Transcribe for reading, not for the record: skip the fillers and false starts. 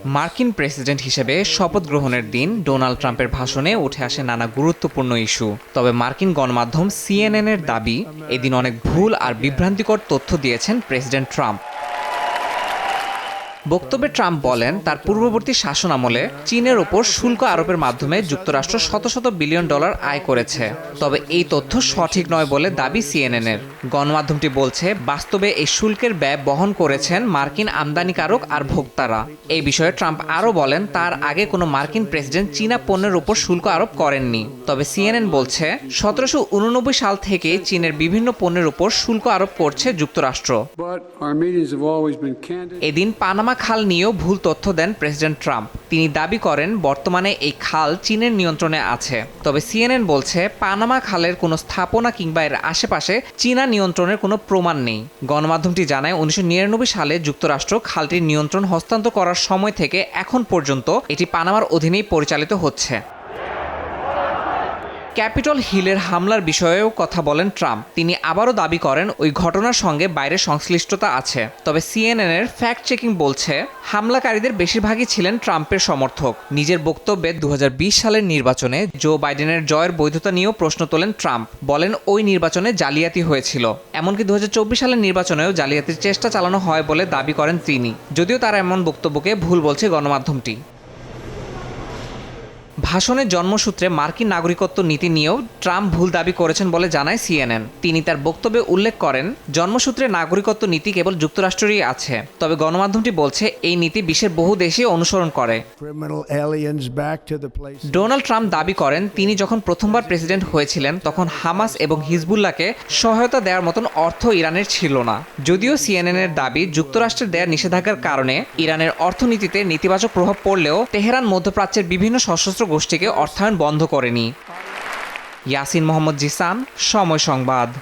মার্কিন প্রেসিডেন্ট হিসেবে শপথ গ্রহণের দিন ডোনাল্ড ট্রাম্পের ভাষণে উঠে আসে নানা গুরুত্বপূর্ণ ইস্যু। তবে মার্কিন গণমাধ্যম CNN এর দাবি, এদিন অনেক ভুল আর বিভ্রান্তিকর তথ্য দিয়েছেন প্রেসিডেন্ট ট্রাম্প। বক্তব্যে ট্রাম্প বলেন, তার পূর্ববর্তী শাসনামলে চীনের ওপর শুল্ক আরোপের মাধ্যমে যুক্তরাষ্ট্র শত শত বিলিয়ন ডলার আয় করেছে। তবে এই তথ্য সঠিক নয় বলে দাবি CNN এর। গণমাধ্যমটি বলছে, বাস্তবে এই শুল্কের ব্যয় বহন করেছেন মার্কিন আমদানিকারক আর ভোক্তারা। এই বিষয়ে ট্রাম্প আরও বলেন, তার আগে কোনো মার্কিন প্রেসিডেন্ট চীনা পণ্যের ওপর শুল্ক আরোপ করেননি। তবে CNN বলছে, 1789 সাল থেকে চীনের বিভিন্ন পণ্যের ওপর শুল্ক আরোপ করছে যুক্তরাষ্ট্র। এদিন পানামা খাল নিয়েও ভুল তথ্য দেন প্রেসিডেন্ট ট্রাম্প। তিনি দাবি করেন, বর্তমানে এই খাল চীনের নিয়ন্ত্রণে আছে। তবে CNN বলছে, পানামা খালের কোনো স্থাপনা কিংবা এর আশেপাশে চীনা নিয়ন্ত্রণের কোনো প্রমাণ নেই। গণমাধ্যমটি জানায়, 1999 সালে যুক্তরাষ্ট্র খালটির নিয়ন্ত্রণ হস্তান্তর করার সময় থেকে এখন পর্যন্ত এটি পানামার অধীনেই পরিচালিত হচ্ছে। ক্যাপিটল হিলের হামলার বিষয়েও কথা বলেন ট্রাম্প। তিনি আবারও দাবি করেন, ওই ঘটনার সঙ্গে বাইরের সংশ্লিষ্টতা আছে। তবে CNN এর ফ্যাক্ট চেকিং বলছে, হামলাকারীদের বেশিরভাগই ছিলেন ট্রাম্পের সমর্থক। নিজের বক্তব্যে 2020 সালের নির্বাচনে জো বাইডেনের জয়ের বৈধতা নিয়েও প্রশ্ন তোলেন ট্রাম্প। বলেন, ওই নির্বাচনে জালিয়াতি হয়েছিল। এমনকি 2024 সালের নির্বাচনেও জালিয়াতির চেষ্টা চালানো হয় বলে দাবি করেন তিনি। যদিও তার এমন বক্তব্যকে ভুল বলছে গণমাধ্যমটি। ভাষণের জন্মসূত্রে মার্কিন নাগরিকত্ব নীতি নিয়েও ট্রাম্প ভুল দাবি করেছেন বলে জানায় CNN। তিনি তার বক্তব্যে উল্লেখ করেন, জন্মসূত্রে নাগরিকত্ব নীতি কেবল যুক্তরাষ্ট্রেরই আছে। তবে গণমাধ্যমটি বলছে, এই নীতি বিশ্বের বহু দেশই অনুসরণ করে। ডোনাল্ড ট্রাম্প দাবি করেন, তিনি যখন প্রথমবার প্রেসিডেন্ট হয়েছিলেন তখন হামাস এবং হিজবুল্লাহকে সহায়তা দেওয়ার মতন অর্থ ইরানের ছিল না। যদিও CNN এর দাবি, যুক্তরাষ্ট্রের দেয়া নিষেধাজ্ঞার কারণে ইরানের অর্থনীতিতে নেতিবাচক প্রভাব পড়লেও তেহরান মধ্যপ্রাচ্যের বিভিন্ন সশস্ত্র গোষ্ঠীকে অর্থায়ন বন্ধ করেনি। ইয়াসিন মোহাম্মদ জিসান, সময় সংবাদ।